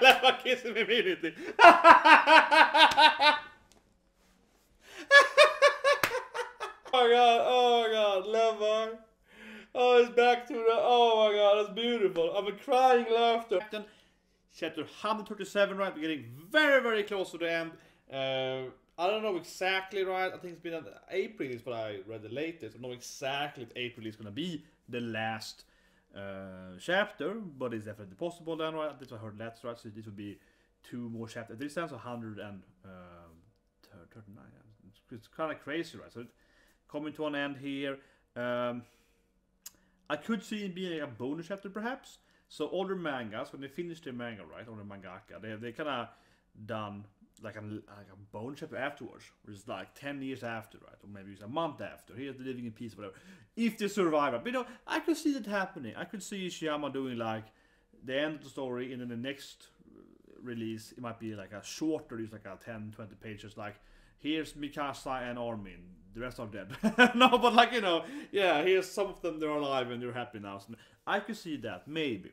Levi kisses him immediately. Oh my god, Levi. Oh, it's back to the, oh my god, that's beautiful. I'm crying laughter. Chapter 137, right? We're getting very, very close to the end. I don't know exactly, right? I think it's been April is what I read the latest. I don't know exactly if April is going to be the last chapter, but it's definitely possible then, right? That's what I heard last, right? So this would be 2 more chapters. This sounds 139. It's kind of crazy, right? So it's coming to an end here. I could see it being a bonus chapter, perhaps. So all the mangas, when they finish their manga, right, or the mangaka, they kind of done like a bonus chapter afterwards, which is like 10 years after, right, or maybe it's a month after. Here's the living in peace, whatever. If they survive it, but you know, I could see that happening. I could see Ishiyama doing like the end of the story, and then the next release it might be like a shorter, it's like a 10-20 pages, like here's Mikasa and Armin, the rest are dead. No, but like, you know, yeah, here's some of them, they're alive and they're happy now. So I could see that, maybe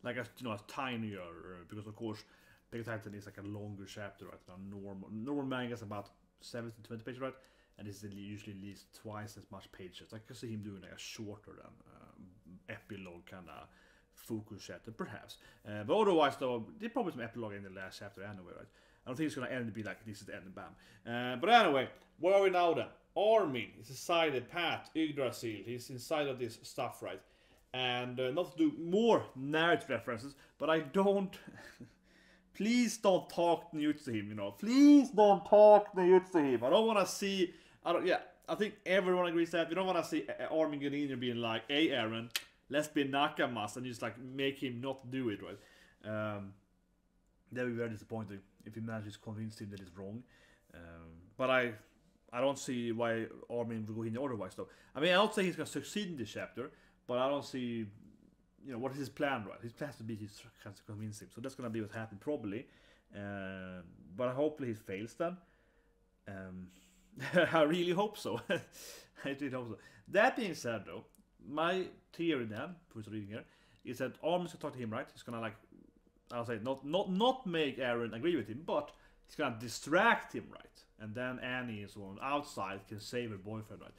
like a, you know, a tinier, because of course Attack on Titan is like a longer chapter, right? Normal manga is about 17-20 pages, right? And it's usually at least twice as much pages. I could see him doing like a shorter than epilogue kind of focus chapter, perhaps. But otherwise, though, there's probably some epilogue in the last chapter anyway, right? I don't think it's gonna end to be like this is the end and bam. But anyway, where are we now then? Armin is inside the Pat Yggdrasil. He's inside of this stuff, right? And not to do more narrative references, but I don't. Please don't talk nudes to him, you know. Please don't talk nudes to him. I don't want to see. I think everyone agrees that we don't want to see Armin getting in and being like, "Hey, Eren, let's be nakamas," and just like make him not do it, right? That would be very disappointing if he manages to convince him that it's wrong. But I don't see why Armin will go in otherwise, though. I mean, I don't say he's going to succeed in this chapter, but I don't see, you know, what is his plan, right? His plan is to beat his chance to convince him. So that's going to be what happened, probably. But hopefully he fails then. I really hope so. I really hope so. That being said, though, my theory then, who's reading here, is that Armin's going to talk to him, right? He's going to, like, I'll say, not make Eren agree with him, but he's going to distract him, right? And then Annie and so on outside can save her boyfriend, right?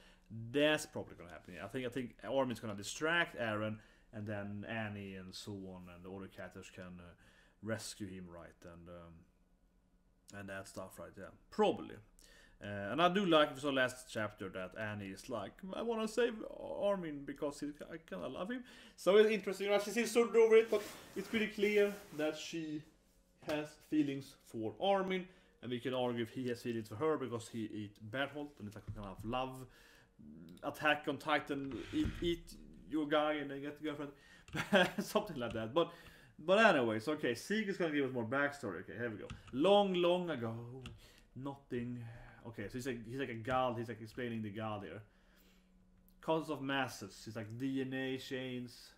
That's probably going to happen. Yeah. I think Armin's going to distract Eren, and then Annie and so on, and the other characters can rescue him, right? And that stuff, right? Yeah, probably. And I do like the last chapter that Annie is like, I want to save Armin because I kind of love him. So it's interesting. She seems sort of over it, but it's pretty clear that she has feelings for Armin, and we can argue if he has feelings for her because he eats Bertholdt, and it's like kind of love, Attack on Titan, eat your guy and then get the girlfriend, something like that. But anyways, okay, Zeke is gonna give us more backstory. Okay, here we go. Long ago, nothing. Okay, so he's like a god. He's like explaining the god here. Causes of masses. He's like DNA chains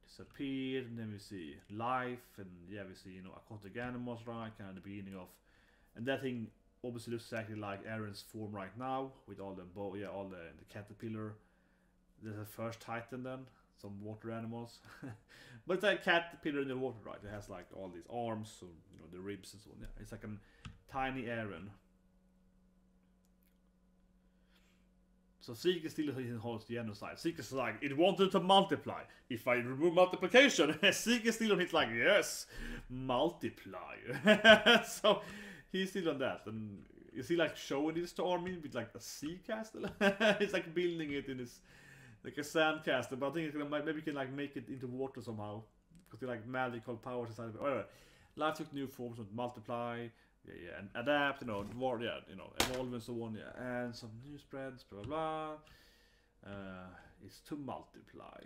disappeared, and then we see life, and yeah, we see, you know, aquatic animals, right? Kind of the beginning of, and that thing obviously looks exactly like Eren's form right now with all the all the caterpillar. There's the first Titan then, some water animals, but it's like caterpillar in the water, right? It has like all these arms, so you know the ribs and so on. Yeah, it's like a tiny Eren. So Zeke is still in holds the genocide. Zeke is like, it wanted to multiply. If I remove multiplication, Zeke is still on it like, yes, multiply. So he's still on that. And is he like showing this to Armin with like a sea castle? He's like building it in his, like a sand castle. But I think it's gonna, maybe he can like make it into water somehow. Because they're like magical powers inside of it. Whatever. Life took new forms of multiply. Yeah, and adapt, you know, evolve and so on, yeah, and some new spreads, blah blah blah. Is to multiply.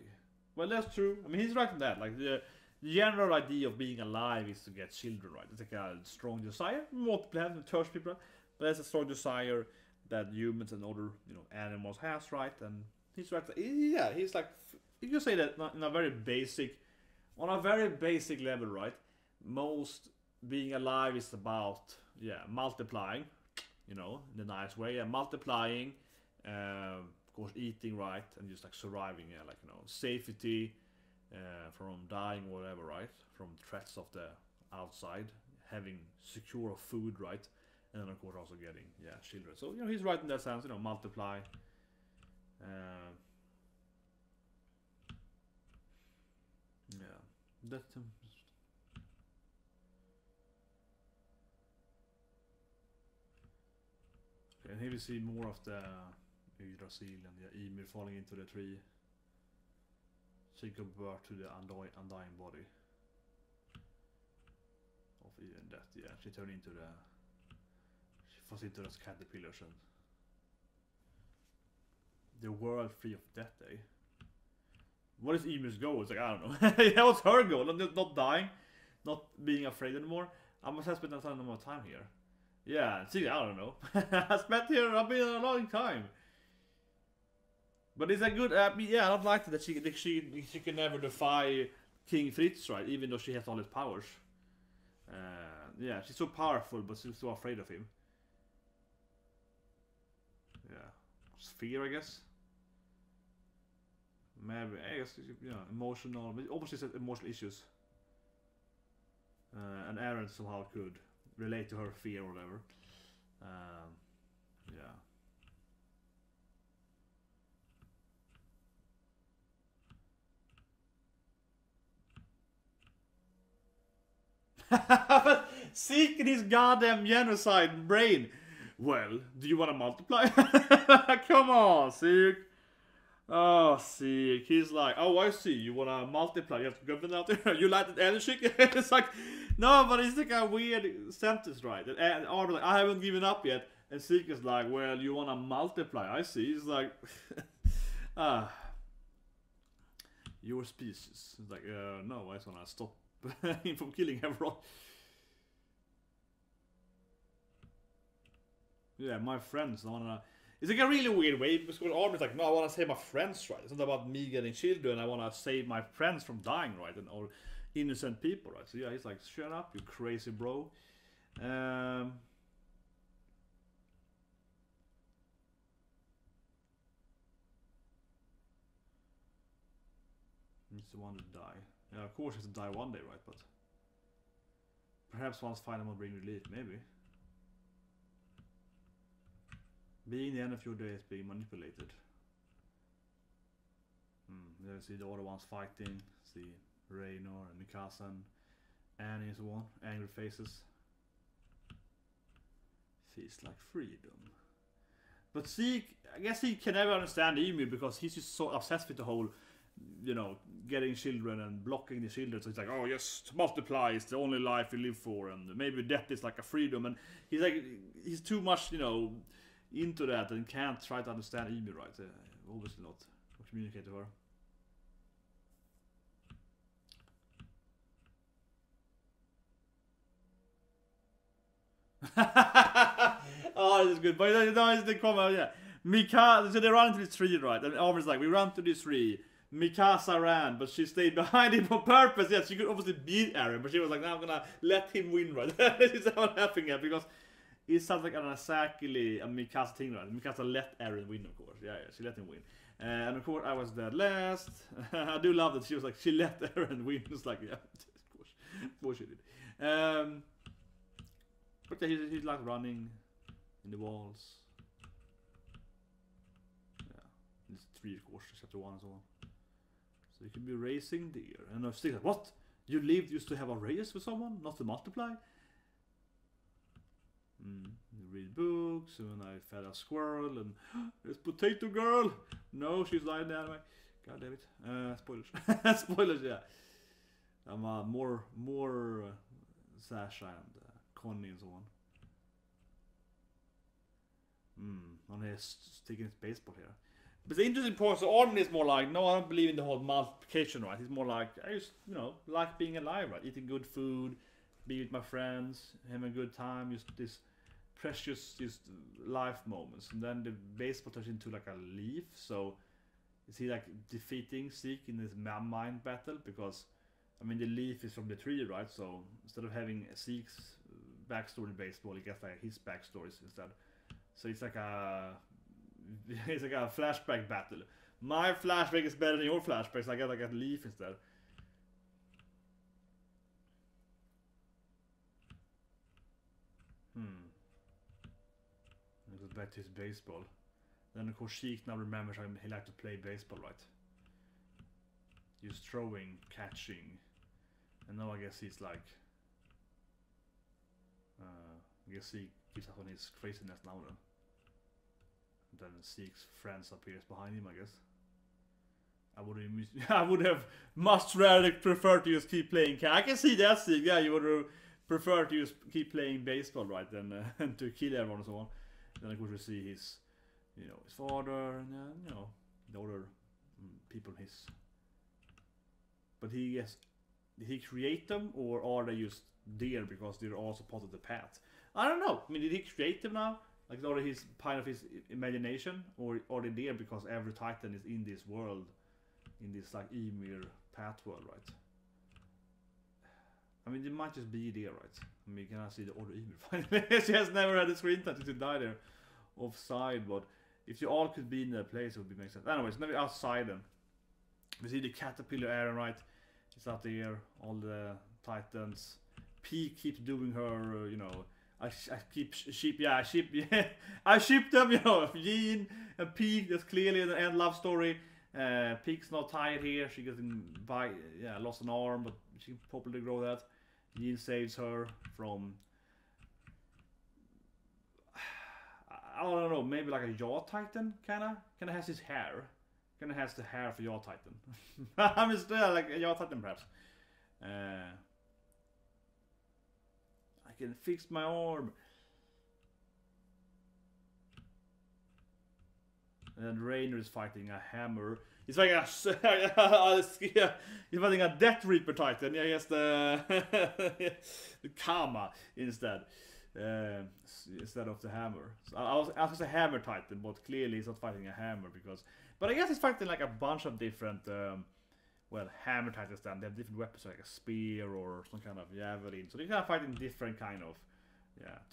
Well, that's true. I mean, he's right in that. Like the general idea of being alive is to get children, right? It's like a strong desire. Multiply and touch people, but that's a strong desire that humans and other, you know, animals has, right? And he's right. Yeah, he's like, you can say that in a very basic, on a very basic level, right? Most being alive is about, yeah, multiplying, you know, in a nice way, multiplying, of course eating, right, and just like surviving, yeah, like, you know, safety, from dying or whatever, right? From threats of the outside, having secure food, right? And then of course also getting children. So you know he's right in that sense. You know, multiply. Yeah, that. Okay, and here we see more of the Yggdrasil and the Ymir falling into the tree. She gave birth to the undying body of even death. Yeah, she turned into the. She falls into those caterpillars and the world free of death. Eh? What is Ymir's goal? It's like I don't know. That was her goal, not dying, not being afraid anymore. I must have spent a ton of time here. Yeah, see, I don't know. I spent here. I've been a long time. But it's a good. Yeah, I don't like that she can never defy King Fritz, right? Even though she has all his powers. Yeah, she's so powerful, but she's so afraid of him. Yeah, fear, I guess. Maybe I guess emotional. Obviously, said emotional issues. And Eren somehow could relate to her fear or whatever. Yeah. Zeke in his goddamn genocide brain. Well, do you want to multiply? Come on, Zeke. Oh, Zeke. He's like, oh, I see. You want to multiply. You have to go out there. You like that energy? It's like, no, but it's like a weird sentence, right? And Armin like, I haven't given up yet. And Zeke is like, well, you want to multiply. I see. He's like, your species. It's like, no, I just want to stop him from killing everyone. Yeah, my friends. I wanna. It's like a really weird way because Armin's like, no, I want to save my friends, right? It's not about me getting children. I want to save my friends from dying, right? And or innocent people, right? So yeah, he's like, shut up, you crazy bro. He's the one to die. Yeah, of course, he has to die one day, right? But perhaps once final will bring relief, maybe. Being the end of your day is being manipulated. There see the other ones fighting. See Reiner and Mikasa and Annie is one. Angry faces. Feels like freedom. But Zeke, I guess he can never understand Ymir because he's just so obsessed with the whole, you know, getting children and blocking the children. So he's like, oh yes, multiply is the only life we live for, and maybe death is like a freedom. And he's like, he's too much, you know, into that and can't try to understand Ymir, right? Obviously not. Or communicate to her. Oh, this is good. But no, it's the comment, yeah. Mikasa, so they run into this tree, right? And Armin's like, we ran to this tree. Mikasa ran, but she stayed behind him on purpose. Yes, she could obviously beat Eren, but she was like, no, I'm gonna let him win, right? This is how I'm laughing at because it sounds like exactly a Mikasa thing, right? Mikasa let Eren win, of course. Yeah, she let him win. And of course, I was dead last. I do love that she was like, she let Eren win. It's like, yeah, of course she did. But yeah, he's like running in the walls. Yeah, there's 3 of course, chapter 1 and so on. So you can be racing deer. And I was thinking, what? You used to have a race with someone, not to multiply? You read books, and I fed a squirrel, and there's Potato Girl. No, she's lying there anyway. God damn it. Spoilers. Spoilers, yeah. More Sasha and Connie and so on. On his sticking his baseball here. But the interesting point, so Armin is more like, no, I don't believe in the whole multiplication, right? He's more like, I just, you know, like being alive, right? Eating good food, be with my friends, having a good time, just this precious just life moments. And then the baseball turns into like a leaf, so is he like defeating Zeke in this mind battle? Because I mean the leaf is from the tree, right? So instead of having Zeke's backstory in baseball, he gets like his backstories instead. So it's like a flashback battle. My flashback is better than your flashback, so I get like a leaf instead. back to his baseball. Then of course Zeke now remembers how he liked to play baseball, right? He was throwing, catching, and now I guess he's like, I guess he gives up on his craziness now then. And then Zeke's friends appears behind him, I guess. I would have much rather preferred to just keep playing. I can see that, Zeke. Yeah, you would have preferred to just keep playing baseball, right? Than to kill everyone and so on. Then of course we see his, you know, his father and you know, the other people. But did he create them, or are they just there because they're also part of the path? I don't know. I mean, did he create them now? Like, are they his part of his imagination, or are they there because every Titan is in this world, in this like Ymir path world, right? I mean, they might just be there, right? I mean, can I see the other Ymir finally? She has never had a screen touch to die there, offside. But if you all could be in that place, it would be make sense. Anyways, maybe outside then. We see the caterpillar Eren, right? It's out there, all the Titans. Pieck keeps doing her, you know, I ship them, you know, Jean and Pieck. That's clearly an end love story. Pieck's not tired here. She gets lost an arm, but she can probably grow that. Jean saves her from, I don't know, maybe like a Yaw Titan, kinda has his hair. Kinda has the hair for Yaw Titan. I mean, still like a Yaw Titan perhaps. I can fix my arm. And then Reiner is fighting a hammer. He's fighting he's fighting a Death Reaper Titan. Yeah, he has the Kama instead. Instead of the hammer. So I was going to say hammer Titan, but clearly he's not fighting a hammer because. But I guess he's fighting like a bunch of different, hammer Titans. Then they have different weapons, like a spear or some kind of javelin. So they're kind of fighting different kind of,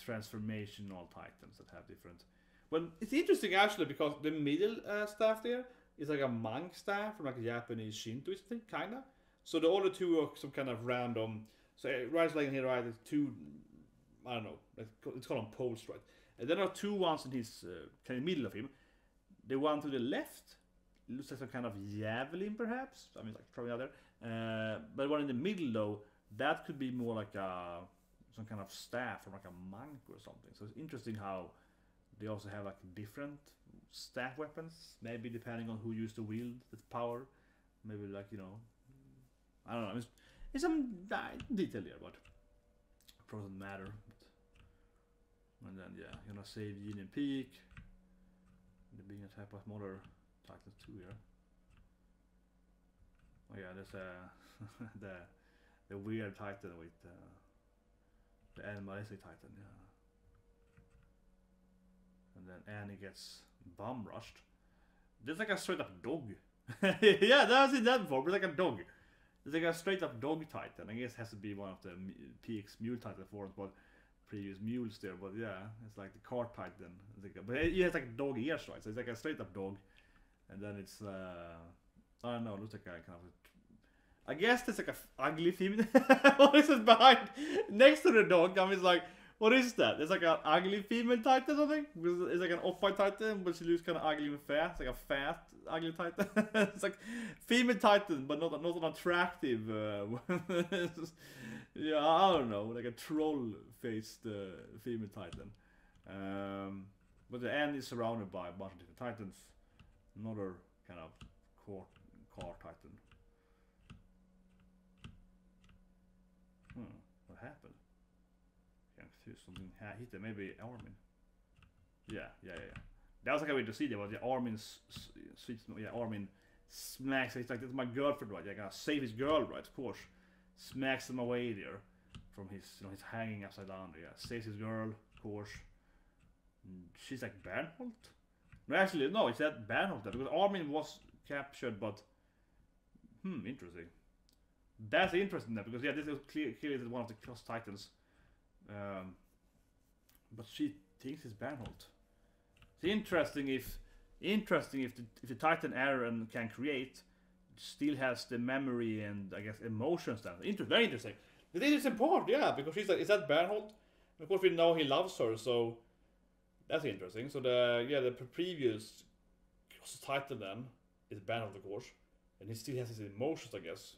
transformational Titans that have different. Well, it's interesting actually because the middle staff there is like a monk staff from like a Japanese Shintoist thing, kinda. So the other two are some kind of random. So right like here, right, there's two. I don't know. Let's call them poles, right? And then there are two ones in his kind of middle of him. The one to the left looks like some kind of javelin, perhaps. I mean, like throwing out there. But the one in the middle, though, that could be more like some kind of staff from like a monk or something. So it's interesting how they also have like different staff weapons. Maybe depending on who used to wield the power. Maybe like, you know, I don't know. It's some detail here, but it probably doesn't matter. And then you're gonna save Jean and Pieck. They're being attacked by smaller Titans too here. Oh yeah, there's the weird Titan with the animalistic Titan, yeah. And then Annie gets bomb rushed. There's like a straight up dog. Yeah, I've seen that before, but it's like a dog. It's like a straight up dog Titan. I guess it has to be one of the Pieck's mule Titan forms, but previous mules there. But yeah, it's like the cart Titan. But it has like dog ears, right? So it's like a straight up dog. And then it's I don't know, it looks like a kind of I guess there's like a ugly female. What is it behind next to the dog? I mean, it's like, what is that? It's like an ugly female Titan or something? It's like an off-white Titan, but she looks kind of ugly and fat. It's like a fat, ugly Titan. It's like female Titan, but not an attractive. Yeah, I don't know, like a troll-faced female Titan. But the end is surrounded by a bunch of different Titans. Another kind of car Titan. What happened? I'm confused. Something hit them. Maybe Armin. Yeah. That was like a way to see that. But yeah, Armin's Armin smacks. He's like, "That's my girlfriend, right? I gotta save his girl, right? Of course." Smacks him away there from his, he's hanging upside down there. Yeah, saves his girl, of course. She's like Bertholdt. No, actually, no, it's that Bertholdt because Armin was captured, but interesting. That's interesting because yeah, this is clearly one of the Cross Titans. But she thinks it's Bertholdt. It's interesting if the Titan Eren can create still has the memory and I guess emotions. That very interesting. The interesting part, yeah, because she's like, is that Bertholdt? Of course, we know he loves her, so That's interesting. So the previous Titan then is Bertholdt, of course, and he still has his emotions, I guess,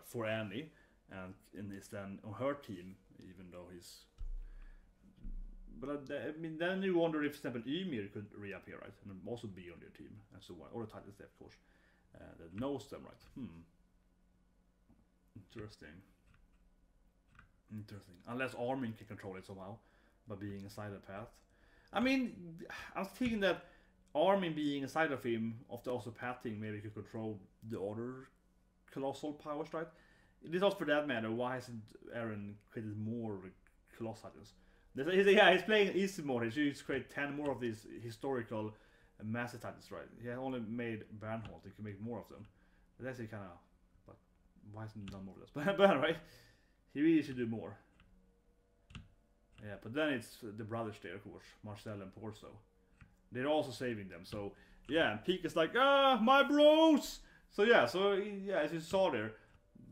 for Annie, and is then on her team, even though he's. But I mean, then you wonder if, for example, Ymir could reappear, right, and also be on your team, and so on. Or the Titans, of course, that knows them, right? Interesting. Unless Armin can control it somehow by being inside the path. I mean, I was thinking that Armin being inside of him, of the also path thing, maybe could control the other colossal powers, right? It is also for that matter, why hasn't Eren created more colossal titans? He's playing easy mode. He should create 10 more of these historical massive titans, right? He only made Bertholdt. He can make more of them. That's actually kind of. But why hasn't he done more of this? But right, he really should do more. Yeah, but then it's the brothers there, of course, Marcel and Porso. They're also saving them. So yeah, and Pieck is like, my bros. So yeah, as you saw there,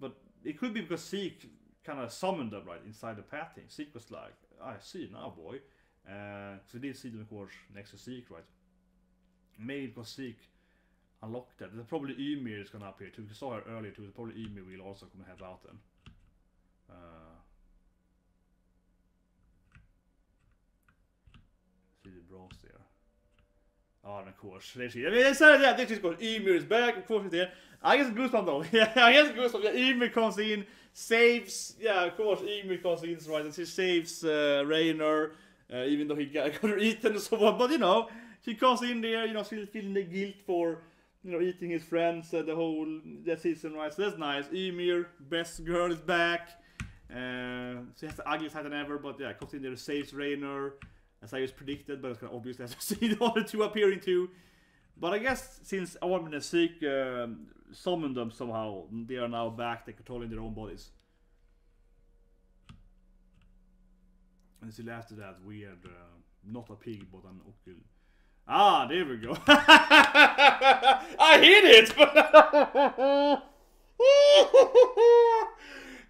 but it could be because Zeke kind of summoned them right inside the path thing. Zeke was like, I see now, boy. So they did see them, of course, next to Zeke, right? Maybe because Zeke unlocked that. There's probably Ymir is gonna appear too. We saw her earlier too. Probably Ymir will also come and help out then. See the bros there. Oh, and of course, they see. I mean, they said that this is called Ymir is back. Of course, it's there. I guess Goosebumps though. Yeah, I guess Goosebumps. Yeah, Ymir comes in, saves. Yeah, of course, Ymir comes in, right? And she saves Reiner, even though he got eaten and so on. But you know, she comes in there, you know, still feeling the guilt for, you know, eating his friends the whole that season, right? So that's nice. Ymir, best girl, is back. She has the ugliest Titan ever, but yeah, comes in there, saves Reiner. As I was predicted, but it's kind of obvious as to see the other two appearing too. But I guess since Armin and Zeke summoned them somehow, they are now back, they're controlling their own bodies. And still after that weird, not a pig but an okul. Ah, there we go. I hit it!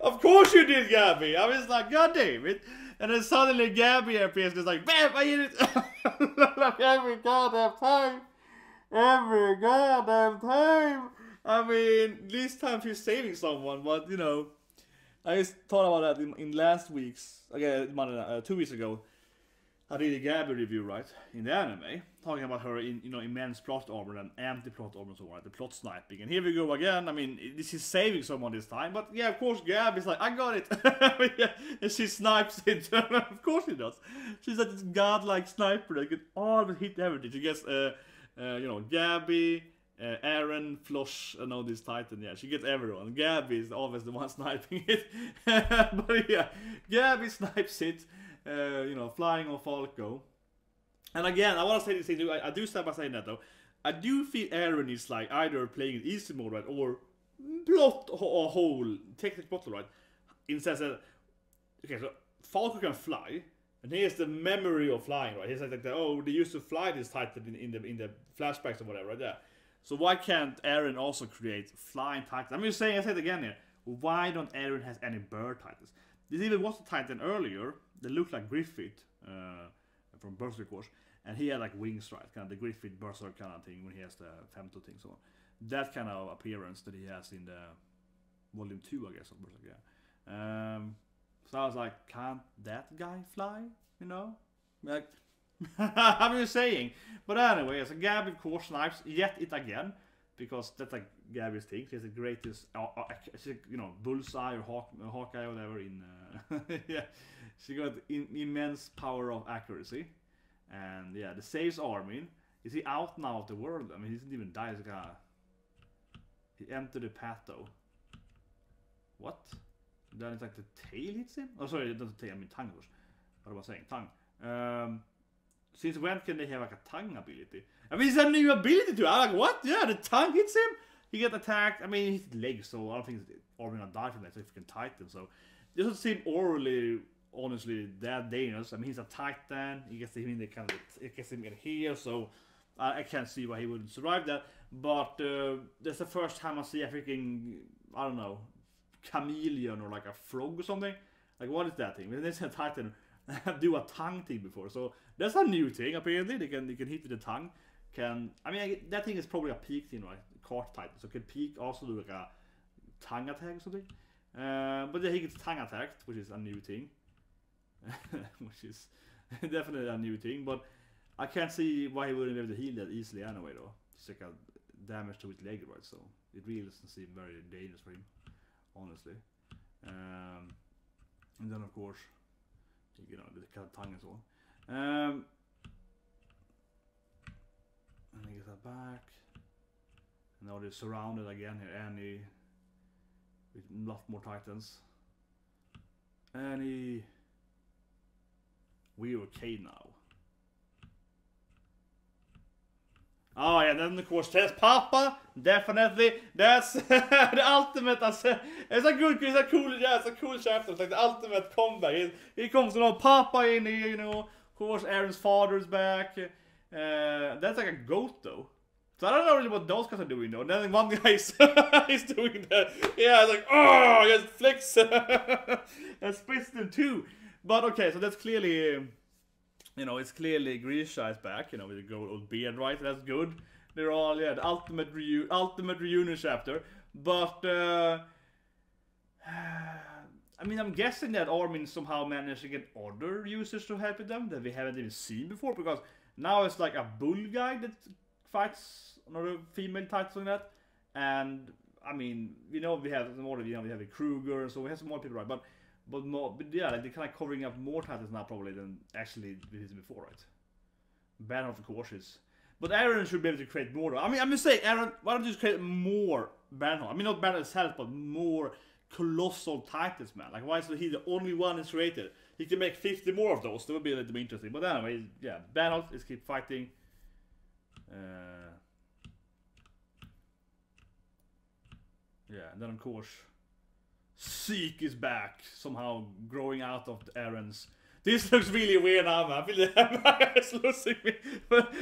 Of course you did, Gabi. I was like, God damn it. And then suddenly Gabi appears and it's like, BAM! I hit it! Every goddamn time! Every goddamn time! I mean, this time she's saving someone, but you know, I just thought about that in last week's, again, 2 weeks ago. I did a Gabi review, right, in the anime, talking about her in, you know, immense plot armor and anti-plot armor and so on, right, the plot sniping. And here we go again. I mean, this is saving someone this time, but yeah, of course, Gabi's like, I got it. Yeah, and she snipes it. Of course she does. She's like this godlike sniper that can always hit everything. She gets, you know, Gabi, Eren, Flosh, and all this Titan. Yeah, she gets everyone. Gabi is always the one sniping it. But yeah, Gabi snipes it. You know, flying on Falco. And again, I want to say this thing too. I do start by saying that though. I do feel Eren is like either playing in easy mode, right, or plot or whole technical plot, right. In the sense that, okay, so Falco can fly, and he has the memory of flying, right. He's like oh, they used to fly this Titan in the flashbacks or whatever, right there. So why can't Eren also create flying Titans? I'm just saying, I said it again here. Why don't Eren has any bird Titans? This even was a Titan earlier. They looked like Griffith from Berserk, of course, and he had like wings, right? Kind of the Griffith Berserk kind of thing when he has the femto thing, so on. That kind of appearance that he has in the volume 2, I guess, of Berserk, yeah. So I was like, can't that guy fly? You know, like I'm just saying. But anyway, as a Gabi, of course, snipes yet it again. Because that's like Gabi's thing. She has the greatest, you know, bullseye or Hawkeye or whatever in, yeah. She got immense power of accuracy. And yeah, the saves Armin. Is he out now of the world? I mean, he didn't even die as a guy. He entered the path though. What? Then it's like the tail hits him? Oh, sorry, not the tail, I mean tongue. What was I saying? Tongue. Since when can they have like a tongue ability? I mean, it's a new ability to. I'm like, what? Yeah, the tongue hits him. He gets attacked. I mean, his legs, so I don't think Armin gonna die from that. So if you can Titan, so it doesn't seem orally, honestly, that dangerous. I mean, he's a Titan. He gets him in the kind of, it gets him in here, so I can't see why he wouldn't survive that. But that's the first time I see a freaking, I don't know, chameleon or like a frog or something. Like, what is that thing? There's a Titan do a tongue thing before. So that's a new thing. Apparently, they can hit with the tongue. That thing is probably a Pieck thing, right? Card type. So can Pieck also do like a tongue attack or something? But yeah, he gets tongue attacked, which is a new thing. Which is definitely a new thing. But I can't see why he wouldn't be able to heal that easily anyway, though. It's like a damage to his leg, right? So it really doesn't seem very dangerous for him, honestly. And then of course, you know, the cut tongue and so on. And he gets that back. And now they're surrounded again here, Annie. With a lot more titans. Annie. We're okay now. Oh yeah, then of course there's Papa, definitely. That's the ultimate. It's a cool chapter. It's like the ultimate comeback. He comes, you know, Papa in here, you know. Of course, Eren's father's back. That's like a goat though. So I don't know really what those guys are doing though. And then one guy is doing that. Yeah, it's like, oh, yes, flicks. And splits them too. But okay, so that's clearly. You know, it's clearly Grisha is back, you know, with the gold old beard, right? That's good. They're all, yeah, the ultimate reunion chapter. But, I mean, I'm guessing that Armin somehow managed to get other users to help with them that we haven't even seen before, because now it's like a bull guy that fights another female title in that. And, I mean, we know we have more, you know, we have a Kruger, so we have some more people, right? But yeah, like they're kind of covering up more titles now probably than actually we did before, right? Bertholdt, of course, is. But Eren should be able to create more. I mean, I'm just saying, Eren, why don't you just create more Bertholdt? I mean, not Bertholdt itself, but more colossal titles, man. Like, why is he the only one that's created? He can make 50 more of those. That would be a little bit interesting. But anyway, yeah, Bertholdt is keep fighting. Yeah, and then of course. Zeke is back, somehow growing out of Eren's. This looks really weird now, man. I feel like it's losing me.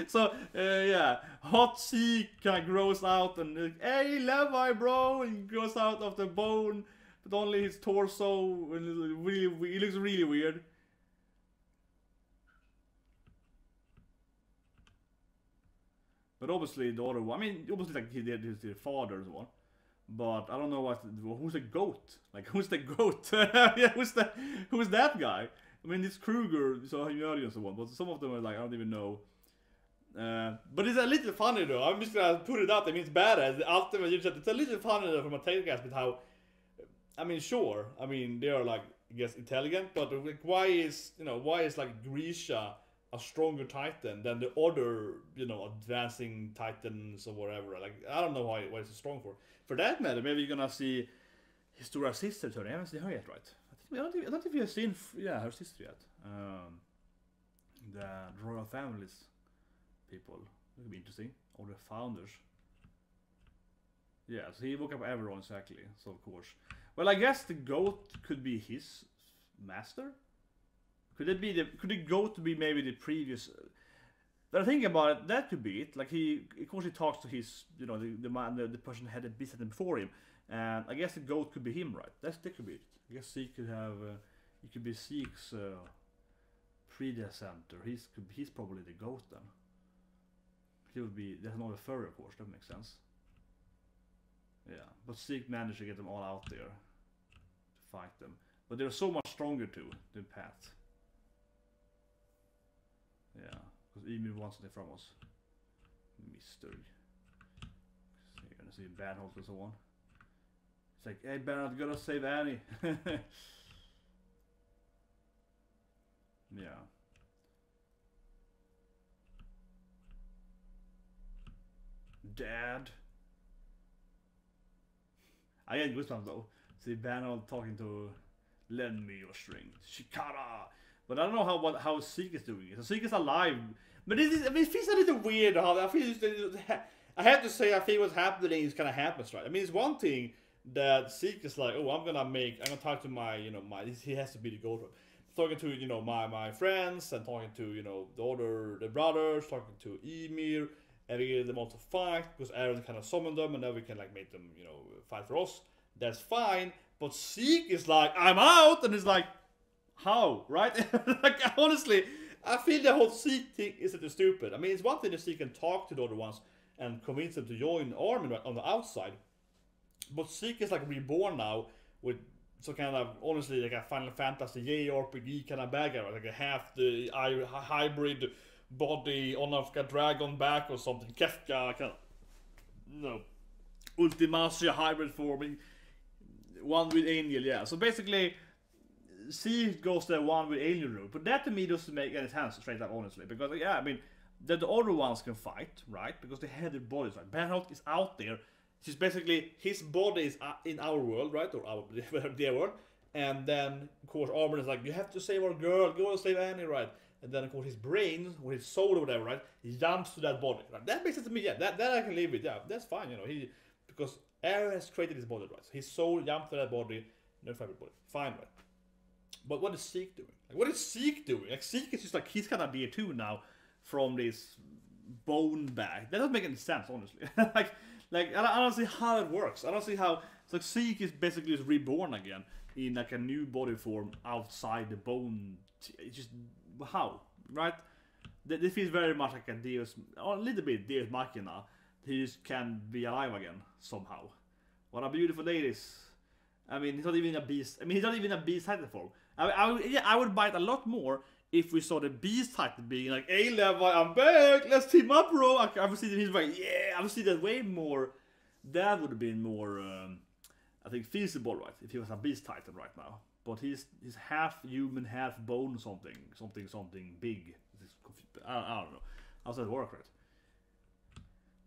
So, yeah. Hot Zeke kind of grows out and, hey, Levi, bro! And grows out of the bone, but only his torso. And he looks really weird. But obviously, the other one, I mean, obviously, like, he did his father and so on. But I don't know who's the goat? Like, who's the goat? Yeah, who's that guy? I mean, it's Kruger, so you know, and so on. But some of them are like, I don't even know. But it's a little funny though. I'm just gonna put it out. I mean, it's badass. The ultimate, it's a little funny though from a technical aspect. How, I mean, sure. I mean, they are like, I guess, intelligent. But like, why is like Grisha a stronger Titan than the other, you know, advancing Titans or whatever? Like, I don't know why it's so strong for. For that matter, maybe you're gonna see Historia's sister turn. I haven't seen her yet, right? I don't think we have seen, yeah, her sister yet. The royal families people. It would be interesting. Or the founders. Yeah, so he woke up everyone exactly. So of course. Well, I guess the goat could be his master. Could the goat be maybe the previous? But I think about it, that could be it. Like of course he talks to his, you know, the man, the person who had a business before him, and I guess the goat could be him, right? That could be it. I guess Zeke could have, it could be Zeke's predecessor. He's probably the goat then. He would be. There's another furry, of course. That makes sense. Yeah, but Zeke managed to get them all out there to fight them. But they're so much stronger too than Pat. Yeah. Because Ymir wants something from us. Mystery. So you're gonna see Bertholdt and so on. It's like, hey Bertholdt, gotta save Annie. Yeah. Dad. I get goosebumps though. See Bertholdt talking to lend me your strength. Shikara. But I don't know how Zeke is doing it. So Zeke is alive. But it feels a little weird how I feel. I have to say, I think what's happening is kind of happens, right? I mean, it's one thing that Zeke is like, oh, I'm gonna talk to my, you know, he has to be the goat. Talking to, you know, my friends and talking to, you know, the brothers, talking to Ymir, and we get them all to fight because Eren kind of summoned them, and then we can like make them, you know, fight for us. That's fine. But Zeke is like, I'm out, and it's like, How, right? Like, honestly, I feel the whole Zeke thing is a stupid. I mean, it's one thing that Zeke can talk to the other ones and convince them to join Armin on the outside. But Zeke is like reborn now with so kind of, honestly, like a Final Fantasy JRPG kind of bad guy, right? Like a half the hybrid body on a dragon back or something. Kefka, kind of, no, Ultimacia hybrid forming. One with Angel, yeah. So basically, Zeke goes the one with Angel route. But that to me doesn't make any sense, straight up, honestly. Because, yeah, I mean, the other ones can fight, right? Because they have their bodies, right? Bertholdt is out there. She's basically, his body is in our world, right? Or our, their world. And then, of course, Armin is like, you have to save our girl, go and save Annie, right? And then, of course, his brain, or his soul or whatever, right? He jumps to that body, right? That makes sense to me, yeah. That I can live with, yeah. That's fine, you know. Because Eren has created his body, right? So his soul jumped to that body, no favorite body. Fine, right? But what is Zeke doing? Like, what is Zeke doing? Like, Zeke is just like, he's kind of there too now from this bone bag. That doesn't make any sense, honestly. Like I don't see how it works. I don't see how. It's like Zeke is basically just reborn again in like a new body form outside the bone. It's just how, right? This feels very much like a Deus, or a little bit Deus Machina. He just can be alive again somehow. What a beautiful day it is. I mean, he's not even a beast. I mean, he's not even a beast titan form. I would bite a lot more if we saw the beast titan being like, hey Levi, I'm back, let's team up, bro. I would see that he's like, yeah, I would see that way more. That would have been more, I think, feasible, right? If he was a beast titan right now. But he's half human, half bone, something big. I don't know. How's that work,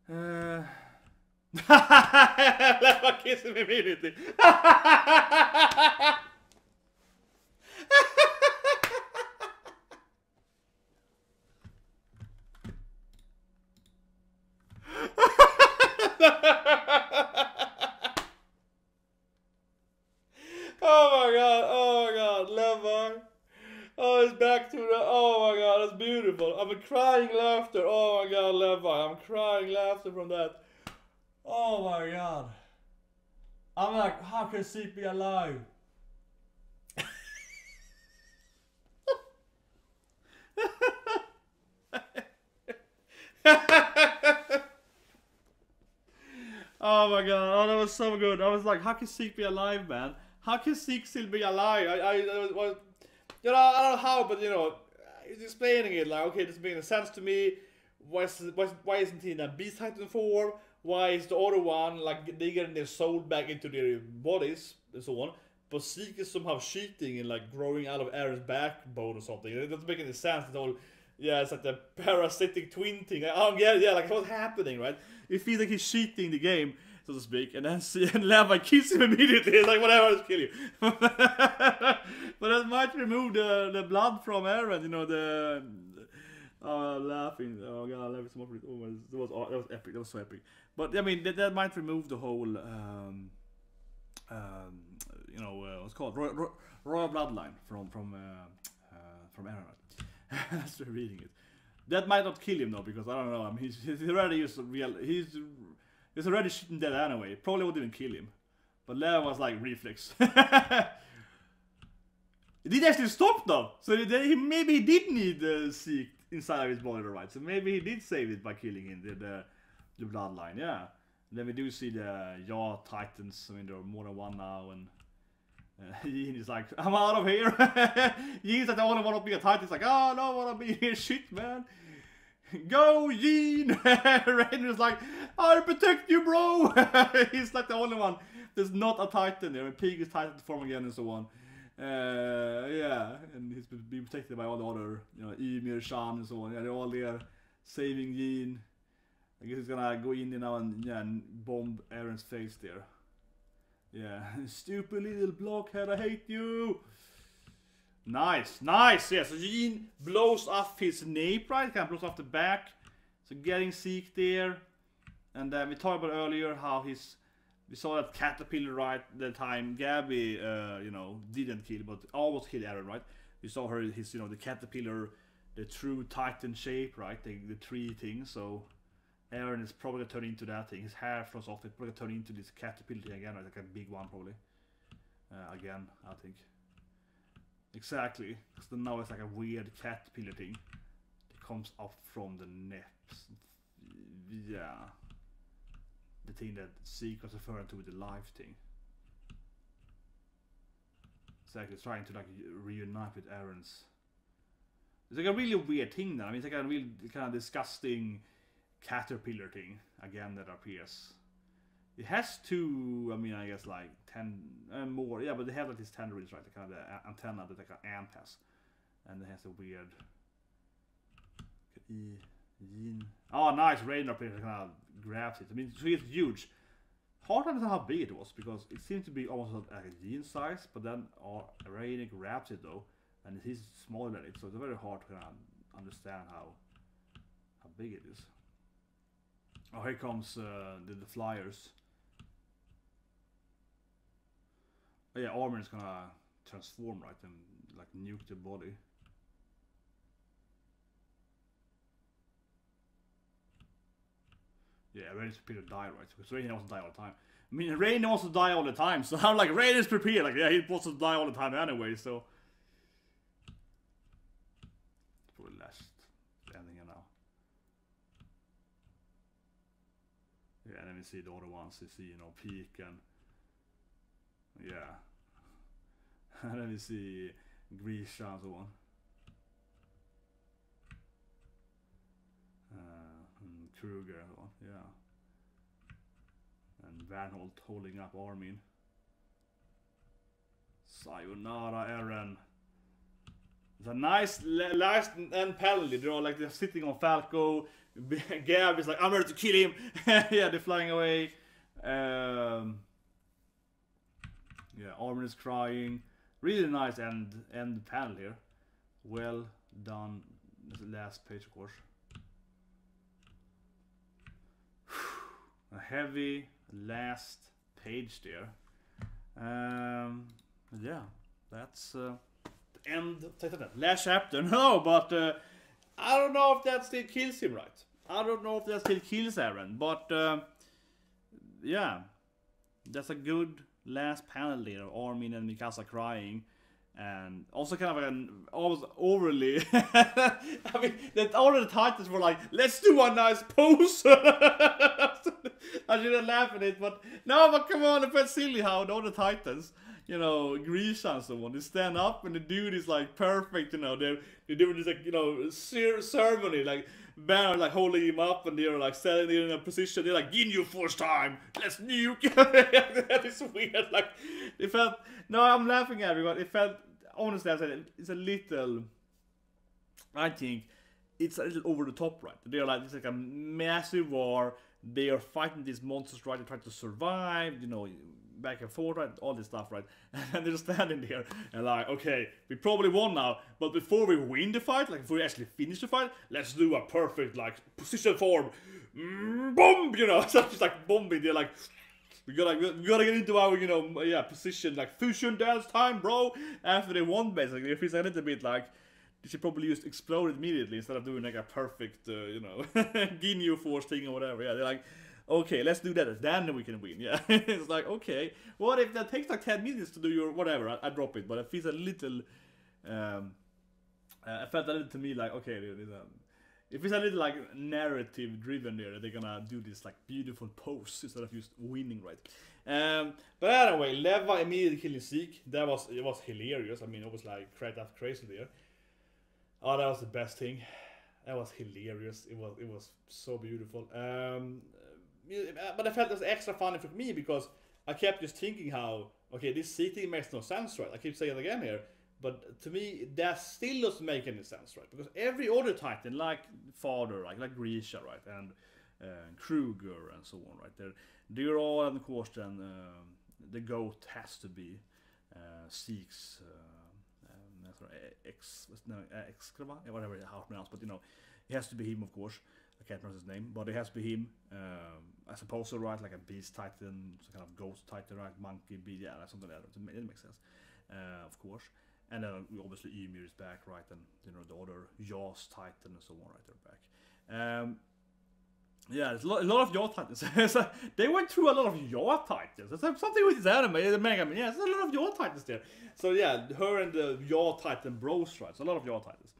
right? Levi kissed him immediately. Oh my god, Levi. Oh, it's back to the, oh my god, that's beautiful. I'm crying laughter, oh my god, Levi. I'm crying laughter from that. Oh my god. I'm like, how can Zeke be alive? Oh my god, oh that was so good. I was like, how can Zeke be alive, man? How can Zeke still be alive? You know, I don't know how, but you know, he's explaining it like, okay, this makes sense to me. Why isn't he in a beast titan form? Why is the other one like they getting their soul back into their bodies and so on? But Zeke is somehow cheating and like growing out of Eren's backbone or something. It doesn't make any sense at all. Yeah, it's like the parasitic twin thing. Like, oh yeah, like what's happening, right? It feels like he's cheating the game, so to speak, and then Levi kills him immediately. It's like, whatever, I'll just kill you. But that might remove the blood from Eren, you know, the laughing. Oh god, I love it so much. Oh, that was epic. That was so epic. But I mean, that might remove the whole, you know, what's it called, royal bloodline from Eren. That's reading it. That might not kill him though, because I don't know. I mean, he's already used real. He's already shooting dead anyway. Probably wouldn't even kill him. But Leia was like reflex. It did actually stop though. So maybe he did need Zeke inside of his body, right? So maybe he did save it by killing him, the bloodline. Yeah. And then we do see the Yaw Titans. I mean, there are more than one now, and Yin is like, I'm out of here. Yin's like, I don't want to be a Titan. He's like, oh, no, I don't want to be here. Shit, man. Go, Yin. Reiner's like, I'll protect you, bro. He's like the only one there's not a Titan there. And Pieck is Titan form again and so on. Yeah, and he's being protected by all the other, you know, Ymir, Shan and so on. Yeah, they're all there saving Yin. I guess he's gonna go in there now and, yeah, and bomb Eren's face there. Yeah, stupid little blockhead, I hate you. Nice, nice. Yeah, so Yin blows off his nape, right? Kind of blows off the back. So getting Zeke there. And then we talked about earlier how we saw that caterpillar, right? The time GABI, you know, didn't kill, but almost killed Eren, right? We saw her, his, you know, the caterpillar, the true Titan shape, right? The three things. So Eren is probably gonna turn into that thing. His hair flows off. It's probably gonna turn into this caterpillar thing again, right? Like a big one, probably. Again, I think. Exactly. Because now it's like a weird caterpillar thing. It comes up from the naps. Yeah. The thing that Zeke was referring to with the life thing. It's like it's trying to like reunite with Eren's. It's like a really weird thing now. I mean, it's like a really kind of disgusting caterpillar thing again that appears. It has two, I mean, I guess like 10 more. Yeah, but they have like these tendrils, right? The kind of the antenna that like an ant has, and it has a weird. Oh, nice! Reiner up here kind of grabs it. I mean, so it's huge. Hard to understand how big it was because it seems to be almost like a jean size, but then Reiner grabs it though, and he's smaller than it, so it's very hard to kind of understand how big it is. Oh, here comes the flyers. Oh, yeah, Armin is gonna transform, right, and like nuke the body. Yeah, Rainer's prepared to die, right? Because Reiner wants to die all the time. I mean, Reiner wants to die all the time, so I'm like, Rainer's prepared. Like, yeah, he wants to die all the time anyway, so. Probably last ending here now. Yeah, and then we see the other ones. You see, you know, Pieck and. Yeah. And then we see Grisha and so on. And Kruger and so on, yeah. And Bertholdt holding up Armin. Sayonara EREN. It's a nice last end penalty. They're all like they're sitting on Falco. GABI is like, I'm ready to kill him. Yeah, they're flying away. Yeah, Armin is crying. Really nice end panel here. Well done. That's the last page, of course. A heavy last page there. Yeah, that's the end. Last chapter. No, but I don't know if that still kills him, right? I don't know if that still kills Eren, but yeah, that's a good last panel there. Armin and Mikasa crying. And also kind of an almost overly I mean that all of the titans were like, let's do a nice pose. I shouldn't laugh at it, but no, but come on, it felt silly how all the titans, you know, Grisha and so on, they stand up and the dude is like perfect, you know, they're doing this like, you know, ceremony, like Banner like holding him up and they're like standing in a position, they're like, in your first time, let's nuke. That is weird, like it felt, no, I'm laughing at it, but it felt, honestly, I said it's a little, I think it's a little over the top, right? They're like, it's like a massive war, they are fighting these monsters, right? They're trying to survive, you know, back and forth, right? All this stuff, right? And they're standing there and like, okay, we probably won now, but before we win the fight, like before we actually finish the fight, let's do a perfect like position form, boom, you know, so it's like bombing. They're like, we gotta get into our, you know, yeah, position, like fusion dance time, bro. After they won, basically, it feels a little bit like they should probably just explode immediately instead of doing like a perfect, you know, Ginyu Force thing or whatever. Yeah, they're like, okay, let's do that, then we can win. Yeah, it's like, okay, what if that takes like 10 minutes to do your whatever? I drop it, but it feels a little. I felt a little to me like, okay, if it's a little like narrative driven there, they're gonna do this like beautiful pose instead of just winning, right? But anyway, Levi immediately killing Zeke. It was hilarious. I mean, it was like crazy there. Oh, that was the best thing. That was hilarious. It was so beautiful. But I felt it was extra funny for me because I kept just thinking how, okay, this Zeke thing makes no sense, right? I keep saying it again here. But to me, that still doesn't make any sense, right? Because every other Titan, like Father, like Grisha, right, and Kruger and so on, right, they're all, of course, then the goat has to be Zeke's whatever how to pronounce, but you know, it has to be him, of course. I can't pronounce his name, but it has to be him. I suppose so, right? Like a beast Titan, some kind of ghost Titan, right? Monkey, beast, yeah, something like that. It makes sense, of course. And then obviously Ymir is back, right? And you know the other Jaws Titan and so on, right? They're back. Yeah, there's a lot of yaw titans. So they went through a lot of yaw titans. There's something with this anime, the manga. Yeah, there's a lot of yaw titans there. So yeah, her and the yaw titan bros, right? So a lot of yaw titans.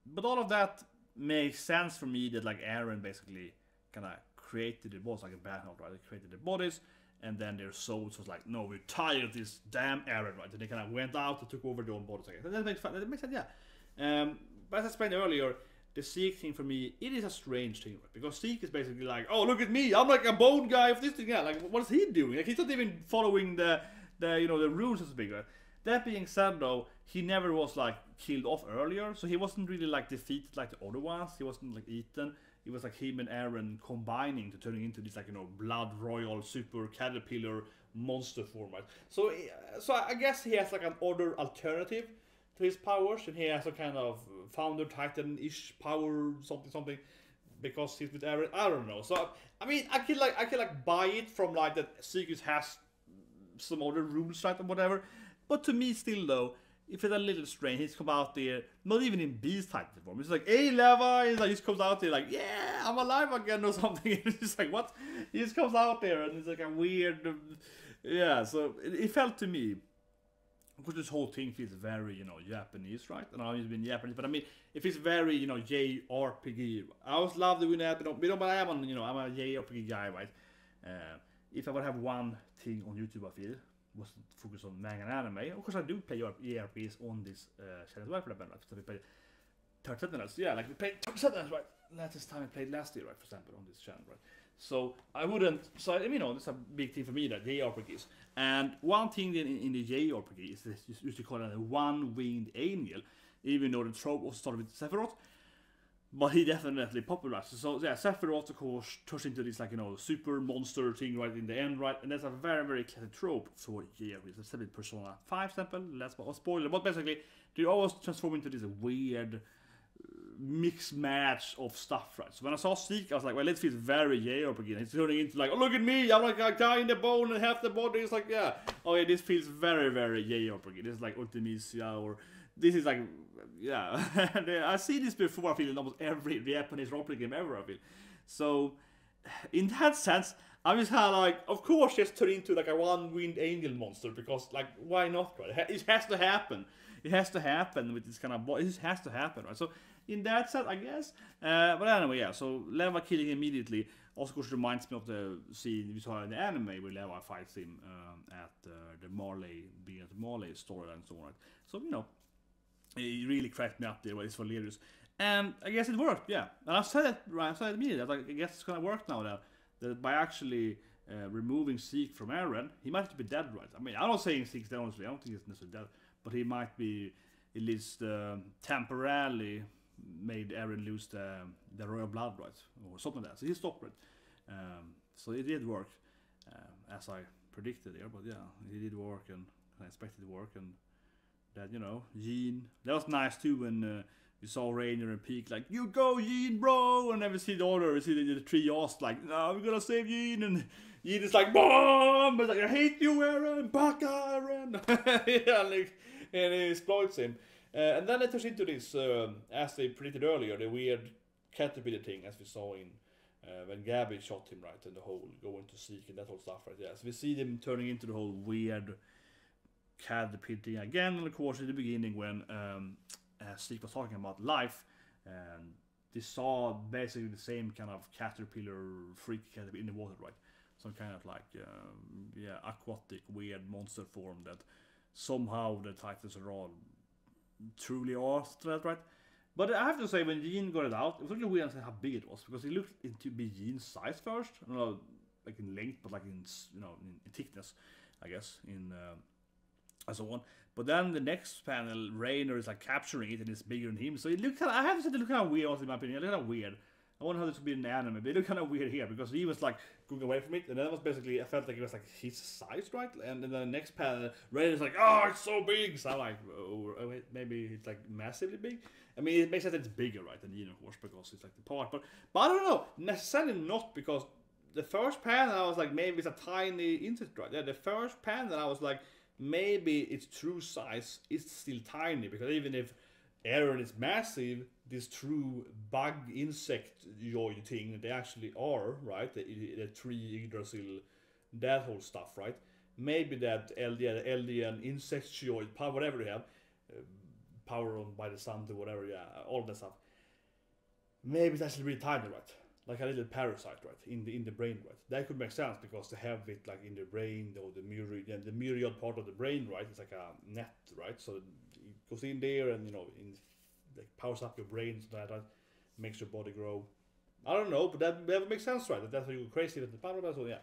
But all of that makes sense for me that like Eren basically kind of created it was like a Bertholdt, right? They created the bodies, and then their souls was like, no, we're tired of this damn Eren, right? And they kind of went out and took over their own bodies. Again. That makes sense, yeah. But as I explained earlier, the Zeke thing for me, it is a strange thing, right? Because Zeke is basically like, oh, look at me, I'm like a bone guy of this thing, yeah. Like, what is he doing? Like, he's not even following the rules, so to speak, right? That being said, though, he never was like killed off earlier, so he wasn't really like defeated like the other ones. He wasn't like eaten. It was like him and Eren combining to turning into this like blood royal super caterpillar monster form, right? So I guess he has like an other alternative to his powers, and he has a kind of founder titan-ish power, something, because he's with Eren. I don't know. So I mean, I can buy it from like that Zeke has some other rules, right, or whatever. But to me, still though, if it's a little strange, he's come out there, not even in beast type form. It's like, hey Levi, he just comes out there like, yeah, I'm alive again or something. And it's just like, what? He just comes out there and it's like a weird, yeah. So it felt to me, of course, this whole thing feels very, Japanese, right? And I've been Japanese, but I mean, it feels very, JRPG. I always love doing that, but I'm a JRPG guy, right? If I would have one thing on YouTube, I feel was focus on manga and anime. Of course, I do play ERPs on this channel as well for that matter. So we played 30 Sentinels. Yeah, like we played 30 Sentinels, right? Last time I played last year, right? For example, on this channel, right? So I wouldn't. So it's a big thing for me that JRPGs. And one thing in the JRPG is this used to call it a one-winged angel, even though the trope also started with Sephiroth. But he definitely popularized. So yeah, Sephiroth of course turns into this like super monster thing right in the end, right? And that's a very very classic trope for JRPGs. It's with Persona 5 sample. Let's spoiler, but basically they always transform into this weird mixed match of stuff, right? So when I saw Zeke, I was like, well, it feels very JRPG. It's turning into like, oh look at me, I'm like a guy in the bone and half the body is like, yeah, oh yeah, this feels very very JRPG. This is like Ultimisia or this is like, yeah, I see this before, I feel, in almost every Japanese role-playing game ever, I feel. So, in that sense, I'm just kind of like, of course, just turn into like a one-winged angel monster, because, like, why not, right? It has to happen. It has to happen with this kind of, it just has to happen, right? So, in that sense, I guess. But anyway, yeah, so Levi killing immediately, also, of course, reminds me of the scene we saw in the anime where Levi fights him at the Marley, being at the Marley storyline and so on, right? So, it really cracked me up there, but it's hilarious. And I guess it worked, yeah. And I said it right, I said it immediately. I guess it's gonna work now that by actually removing Zeke from Eren, he might be dead, right? I mean, I'm not saying Zeke's dead, honestly. I don't think he's necessarily dead, but he might be at least temporarily made Eren lose the royal blood, right, or something like that. So he stopped it. So it did work, as I predicted there. But yeah, it did work, and I expected it to work, and. That Jean. That was nice too when we saw Reiner and Pieck like, you go Jean, bro, and then we see the other, we see the three Yost like, no, we're gonna save Jean, and Jean is like, boom, but like, I hate you, Eren, baka Eren, yeah, like, and he exploits him, and then it turns into this, as they predicted earlier, the weird caterpillar thing, as we saw in when GABI shot him, right, and the whole going to Zeke and that whole stuff, right? Yeah, so we see them turning into the whole weird caterpillar again, and of course in the beginning when Zeke was talking about life, and they saw basically the same kind of caterpillar, freak caterpillar in the water, right? Some kind of like aquatic weird monster form that somehow the Titans are all truly awesome, right? But I have to say, when Jean got it out, it was really weird how big it was, because it looked to be Jean's size first, not like in length, but like in in thickness, I guess, in and so on. But then the next panel, Reiner is like capturing it and it's bigger than him. So it looked kind of, I have to say, it looked kind of weird also, in my opinion. It looked kind of weird. I wonder how this would be in the anime, but it looked kind of weird here because he was like going away from it, and then it was basically, I felt like it was like his size, right? And then the next panel, Reiner's like, oh, it's so big. So I'm like, oh wait, maybe it's like massively big. I mean, it makes sense that it's bigger, right, than Jean, of course, because it's like the part. But I don't know, necessarily not, because the first panel I was like, maybe it's a tiny insect, right? Yeah, the first panel I was like, maybe its true size is still tiny, because even if Eren is massive, this true bug insect joy thing they actually are, right? The tree, Yggdrasil, that whole stuff, right? Maybe that LD and insect joy, power, whatever they have, power on by the sun to whatever, yeah, all that stuff. Maybe it's actually really tiny, right? Like a little parasite, right, in the brain, right? That could make sense because they have it like in the brain or the myriad part of the brain, right? It's like a net, right? So it goes in there and like powers up your brain, so that makes your body grow. I don't know, but that makes sense, right? That's why you go crazy with the power. So yeah,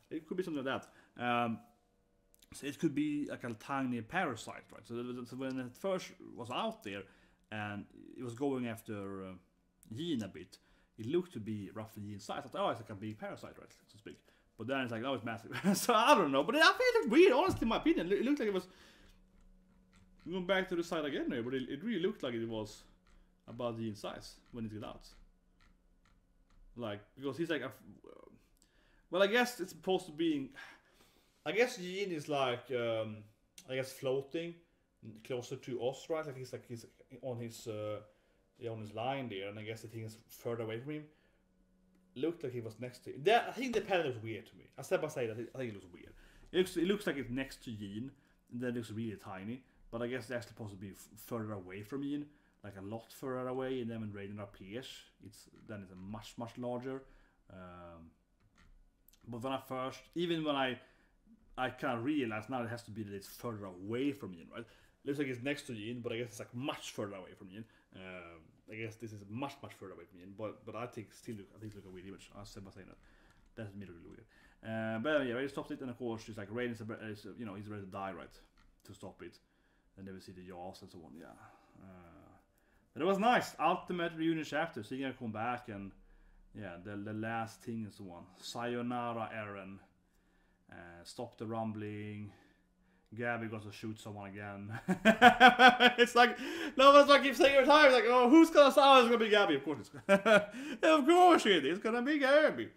it could be something like that. So it could be like a tiny parasite, right? So when it first was out there and it was going after Yin a bit, it looked to be roughly Yin's size. I thought, oh, it's like a big parasite, right, so to speak. But then it's like, oh, it's massive. So I don't know, but I think it looked weird, honestly, in my opinion. It looked like it was going back to the side again there, but it really looked like it was about Yin's size when it got out. Like, because he's like, well, I guess it's supposed to be. I guess Yin is like, I guess floating closer to us, right? Like he's on his line there, and I guess the thing is further away from him. Looked like he was next to him. I think the pattern looks weird to me. I said by say that I think it looks weird. It looks like it's next to Yin, and then it looks really tiny. But I guess it's actually supposed to be further away from Yin, like a lot further away. And then when Reiner and Pieck, it's much larger. But when I kind of realized now it has to be that it's further away from Yin, right? Looks like it's next to Yin, but I guess it's like much further away from Yin. I guess this is much further away from Yin, but I think it's like a weird image. I said by saying that. That's really weird. But yeah, he stopped it, and of course it's like Rain is he's ready to die, right? To stop it, and then we see the yaws and so on. Yeah, but it was nice. Ultimate reunion chapter. So you're gonna come back and yeah, the last thing and so on. Sayonara Eren. Stop the rumbling. GABI got to shoot someone again. It's like, no one's like keep saying every time, like, oh, who's gonna say it's gonna be GABI? Of course of course it's gonna be GABI.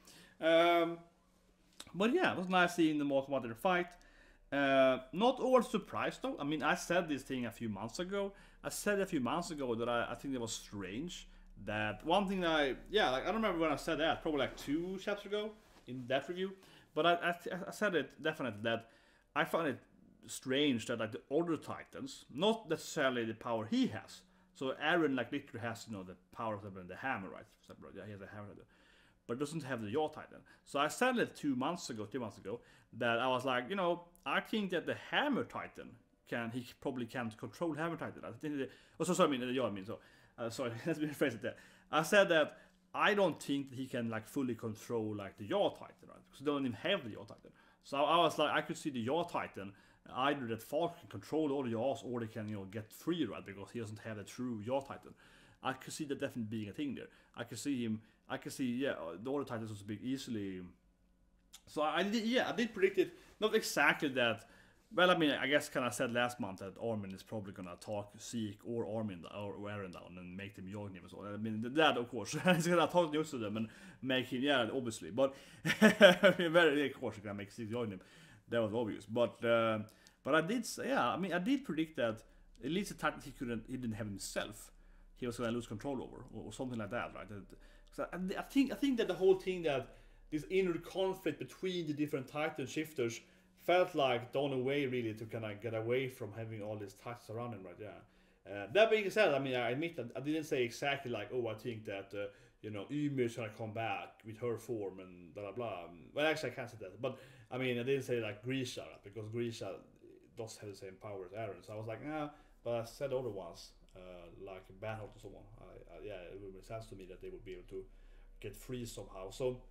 But yeah, it was nice seeing them all come out to the fight. Not all surprised though. I mean, I said this thing a few months ago. I said a few months ago that I think it was strange. That one thing I don't remember when I said that, probably like 2 chapters ago in that review. But I said it definitely that I found it strange that like the other Titans, not necessarily the power he has. So Eren like literally has the power of the hammer, right? Yeah, he has a hammer, but doesn't have the Yaw Titan. So I said it 3 months ago that I was like, I think that the Hammer Titan he probably can't control Hammer Titan. I think the Yaw. Sorry, let's rephrase it there. I said that I don't think that he can like fully control like the Yaw Titan, right? Because they don't even have the Yaw Titan. So I was like, I could see the Yaw Titan either that Falk can control all the Yaws, or they can get free, right? Because he doesn't have the true Yaw Titan. I could see that definitely being a thing there. I could see the other Titans was big easily. So I did predict it. Not exactly that. Well, I mean, I guess kind of said last month that Armin is probably gonna talk Zeke or Armin or Eren down and make them join him as well. I mean, that of course he's gonna talk news to them and make him, obviously. But very of course he's gonna make Zeke join him. That was obvious. But I did say, I did predict that at least the Titan he didn't have himself. He was gonna lose control over or something like that, right? So I think that the whole thing that this inner conflict between the different Titan shifters felt like the only way really to kind of get away from having all these Titans around him, right? Yeah. That being said, I mean, I admit that I didn't say exactly like, oh, I think that Ymir is gonna come back with her form and blah blah blah. Well, actually, I can't say that, but I mean, I didn't say like Grisha, right? Because Grisha does have the same power as Eren. So I was like, nah, but I said other ones, like Bertholdt or someone. It would make sense to me that they would be able to get free somehow. So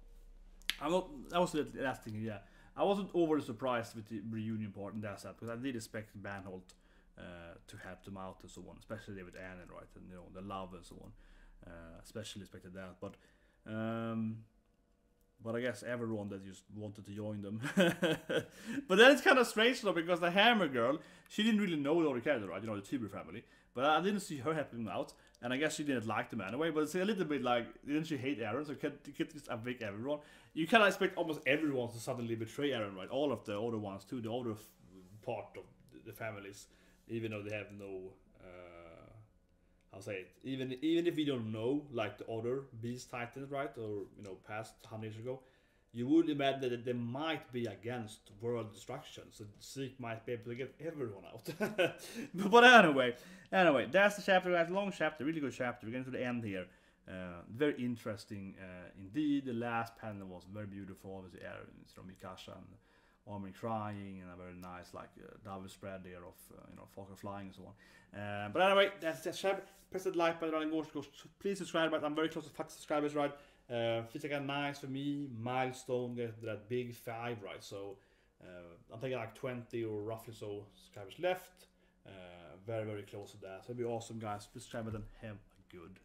that was the last thing. Yeah, I wasn't overly surprised with the reunion part and that's that, because I did expect Bertholdt to help them out and so on, especially with Anne, right, and the love and so on. Especially expected that, but I guess everyone that just wanted to join them. But then it's kind of strange though, because the Hammer Girl, she didn't really know the other character, right? The Tuber family. But I didn't see her helping them out, and I guess she didn't like them anyway. But it's a little bit like, didn't she hate Eren? So you can't just evict everyone. You cannot expect almost everyone to suddenly betray Eren, right? All of the older ones too, the older part of the families, even though they have no, I'll say it. Even if we don't know like the other Beast Titans, right, or past 100 years ago, you would imagine that they might be against world destruction, so Zeke might be able to get everyone out. But anyway, that's the chapter, guys. Long chapter, really good chapter. We're getting to the end here. Very interesting indeed. The last panel was very beautiful. Obviously, Eren, Mikasa and Armin crying, and a very nice double spread there of Falcon flying and so on. But anyway, that's the chapter. Press that like button, please subscribe. Right, I'm very close to 50 subscribers, right? Feels like a nice for me milestone, get that big 5, right? So I'm taking like 20 or roughly so subscribers left. Very close to that. So it'd be awesome, guys. Please subscribe and have a good